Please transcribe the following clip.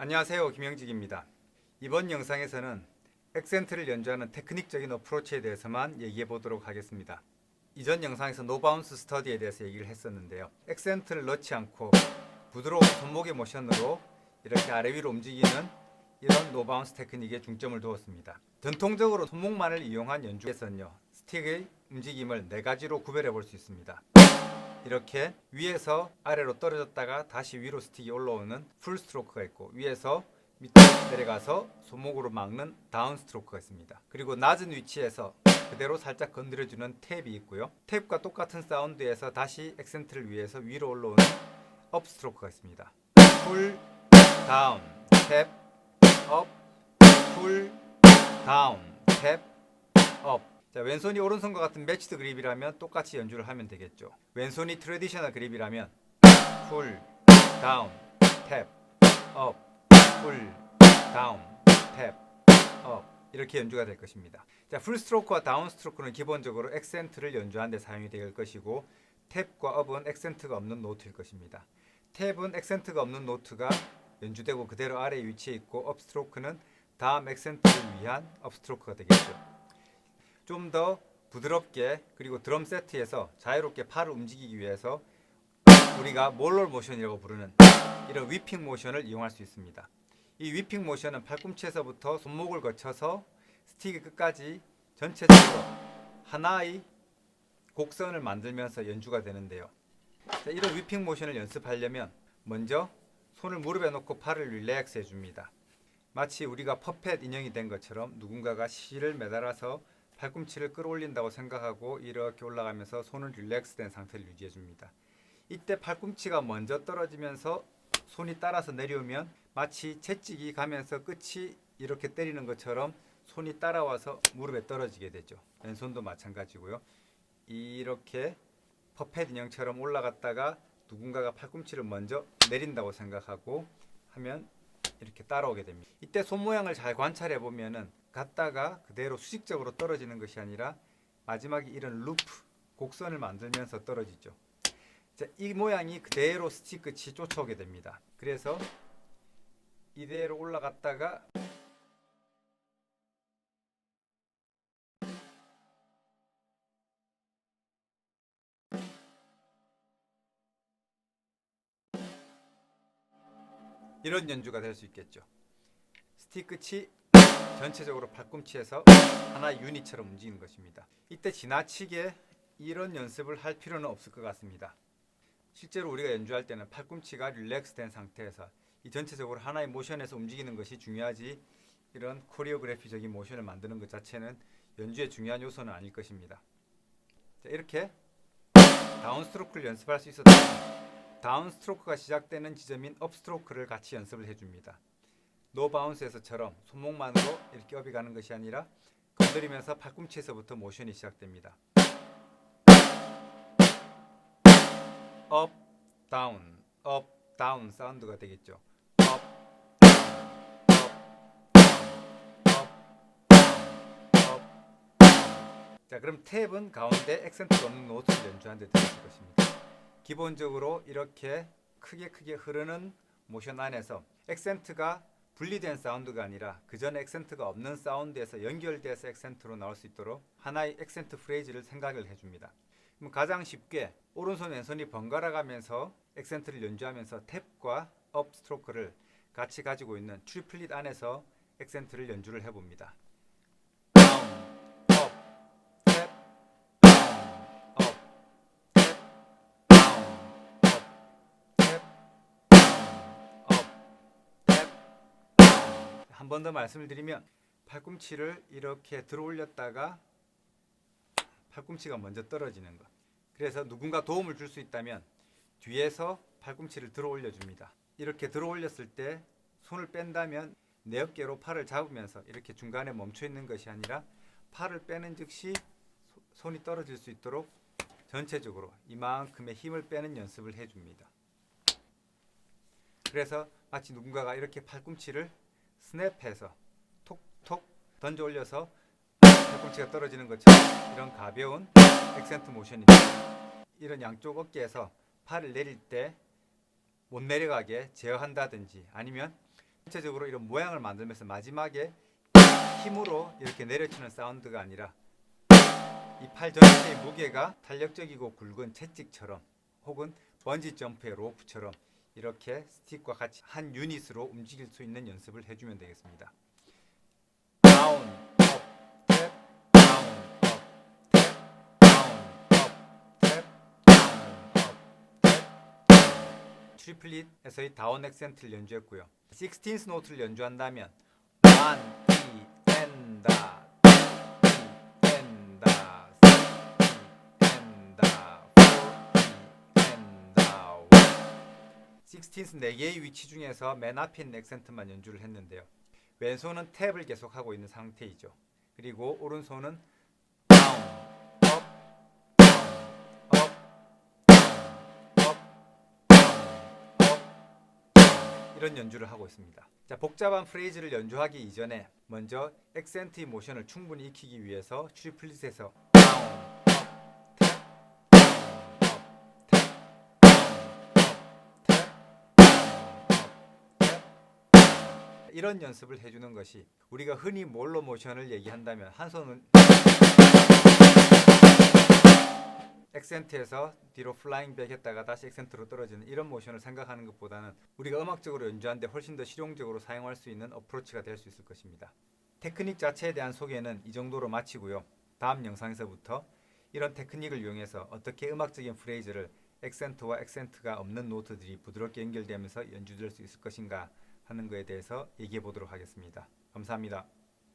안녕하세요, 김영직입니다. 이번 영상에서는 액센트를 연주하는 테크닉적인 어프로치에 대해서만 얘기해 보도록 하겠습니다. 이전 영상에서 노 바운스 스터디에 대해서 얘기를 했었는데요. 액센트를 넣지 않고 부드러운 손목의 모션으로 이렇게 아래 위로 움직이는 이런 노 바운스 테크닉에 중점을 두었습니다. 전통적으로 손목만을 이용한 연주에서는요, 스틱의 움직임을 4가지로 구별해 볼 수 있습니다. 이렇게 위에서 아래로 떨어졌다가 다시 위로 스틱이 올라오는 풀 스트로크가 있고, 위에서 밑으로 내려가서 손목으로 막는 다운 스트로크가 있습니다. 그리고 낮은 위치에서 그대로 살짝 건드려주는 탭이 있고요. 탭과 똑같은 사운드에서 다시 액센트를 위해서 위로 올라오는 업 스트로크가 있습니다. 풀, 다운, 탭, 업, 풀, 다운, 탭, 업. 자, 왼손이 오른손과 같은 매치드 그립이라면 똑같이 연주를 하면 되겠죠. 왼손이 트래디셔널 그립이라면 풀, 다운, 탭, 업, 풀, 다운, 탭, 업 이렇게 연주가 될 것입니다. 자, 풀 스트로크와 다운 스트로크는 기본적으로 액센트를 연주하는 데 사용이 될 것이고, 탭과 업은 액센트가 없는 노트일 것입니다. 탭은 액센트가 없는 노트가 연주되고 그대로 아래 위치에 있고, 업 스트로크는 다음 액센트를 위한 업 스트로크가 되겠죠. 좀 더 부드럽게, 그리고 드럼 세트에서 자유롭게 팔을 움직이기 위해서 우리가 몰롤 모션이라고 부르는 이런 위핑 모션을 이용할 수 있습니다. 이 위핑 모션은 팔꿈치에서부터 손목을 거쳐서 스틱의 끝까지 전체적으로 하나의 곡선을 만들면서 연주가 되는데요. 자, 이런 위핑 모션을 연습하려면 먼저 손을 무릎에 놓고 팔을 릴렉스 해줍니다. 마치 우리가 퍼펫 인형이 된 것처럼 누군가가 실을 매달아서 팔꿈치를 끌어올린다고 생각하고 이렇게 올라가면서 손을 릴렉스된 상태를 유지해 줍니다. 이때 팔꿈치가 먼저 떨어지면서 손이 따라서 내려오면 마치 채찍이 가면서 끝이 이렇게 때리는 것처럼 손이 따라와서 무릎에 떨어지게 되죠. 왼손도 마찬가지고요. 이렇게 퍼펫 인형처럼 올라갔다가 누군가가 팔꿈치를 먼저 내린다고 생각하고 하면 이렇게 따라오게 됩니다. 이때 손 모양을 잘 관찰해 보면은 갔다가 그대로 수직적으로 떨어지는 것이 아니라 마지막에 이런 루프, 곡선을 만들면서 떨어지죠. 자, 이 모양이 그대로 스틱 끝이 쫓아오게 됩니다. 그래서 이대로 올라갔다가 이런 연주가 될 수 있겠죠. 스틱 끝이 전체적으로 팔꿈치에서 하나의 유닛처럼 움직이는 것입니다. 이때 지나치게 이런 연습을 할 필요는 없을 것 같습니다. 실제로 우리가 연주할 때는 팔꿈치가 릴렉스 된 상태에서 이 전체적으로 하나의 모션에서 움직이는 것이 중요하지, 이런 코리오그래피적인 모션을 만드는 것 자체는 연주의 중요한 요소는 아닐 것입니다. 자, 이렇게 다운 스트로크를 연습할 수 있었다면 다운 스트로크가 시작되는 지점인 업 스트로크를 같이 연습을 해줍니다. 노 바운스에서처럼 손목만으로 이렇게 업이 가는 것이 아니라 건드리면서 팔꿈치에서부터 모션이 시작됩니다. 업, 다운 사운드가 되겠죠. 업, 자, 그럼 탭은 가운데 액센트가 없는 노트를 연주하는 데 들어갈 것입니다. 기본적으로 이렇게 크게 흐르는 모션 안에서 액센트가 분리된 사운드가 아니라 그 전에 액센트가 없는 사운드에서 연결돼서 액센트로 나올 수 있도록 하나의 액센트 프레이즈를 생각을 해줍니다. 그럼 가장 쉽게 오른손 왼손이 번갈아 가면서 액센트를 연주하면서 탭과 업 스트로크를 같이 가지고 있는 트리플릿 안에서 액센트를 연주를 해봅니다. 다운, 업, 탭, 다운, 업, 탭, 다운, 업, 탭, 한 번 더 말씀을 드리면, 팔꿈치를 이렇게 들어 올렸다가 팔꿈치가 먼저 떨어지는 것. 그래서 누군가 도움을 줄 수 있다면 뒤에서 팔꿈치를 들어 올려줍니다. 이렇게 들어 올렸을 때 손을 뺀다면 내 어깨로 팔을 잡으면서 이렇게 중간에 멈춰 있는 것이 아니라 팔을 빼는 즉시 손이 떨어질 수 있도록 전체적으로 이만큼의 힘을 빼는 연습을 해줍니다. 그래서 마치 누군가가 이렇게 팔꿈치를 스냅해서 톡톡 던져 올려서 팔꿈치가 떨어지는 것처럼 이런 가벼운 액센트 모션이 됩니다. 이런 양쪽 어깨에서 팔을 내릴 때 못 내려가게 제어한다든지, 아니면 전체적으로 이런 모양을 만들면서 마지막에 힘으로 이렇게 내려치는 사운드가 아니라 이 팔 전체의 무게가 탄력적이고 굵은 채찍처럼 혹은 번지 점프의 로프처럼 이렇게 스틱과 같이 한 유닛으로 움직일 수 있는 연습을 해주면 되겠습니다. 다운, 업, 탭, 다운, 업, 탭, 다운, 업, 탭, 다운, 업, 탭, 다운. 트리플릿에서의 다운 액센트를 연주했고요. 16th 노트를 연주한다면 1, 2, 엔다, 2, 엔다, 3, 엔다, 4, 엔다, 16th 4개의 위치 중에서 맨 앞에 있는 액센트만 연주를 했는데요. 왼손은 탭을 계속하고 있는 상태이죠. 그리고 오른손은 다운, 업, 다운, 업, 다운, 업, 다운, 업, 다운 이런 연주를 하고 있습니다. 자, 복잡한 프레이즈를 연주하기 이전에 먼저 액센트의 모션을 충분히 익히기 위해서 트리플릿에서 다운, 이런 연습을 해주는 것이 우리가 흔히 몰로 모션을 얘기한다면 한 손은 액센트에서 뒤로 플라잉 백 했다가 다시 액센트로 떨어지는 이런 모션을 생각하는 것보다는 우리가 음악적으로 연주하는데 훨씬 더 실용적으로 사용할 수 있는 어프로치가 될 수 있을 것입니다. 테크닉 자체에 대한 소개는 이 정도로 마치고요. 다음 영상에서부터 이런 테크닉을 이용해서 어떻게 음악적인 프레이즈를 액센트와 액센트가 없는 노트들이 부드럽게 연결되면서 연주될 수 있을 것인가 하는 것에 대해서 얘기해 보도록 하겠습니다. 감사합니다.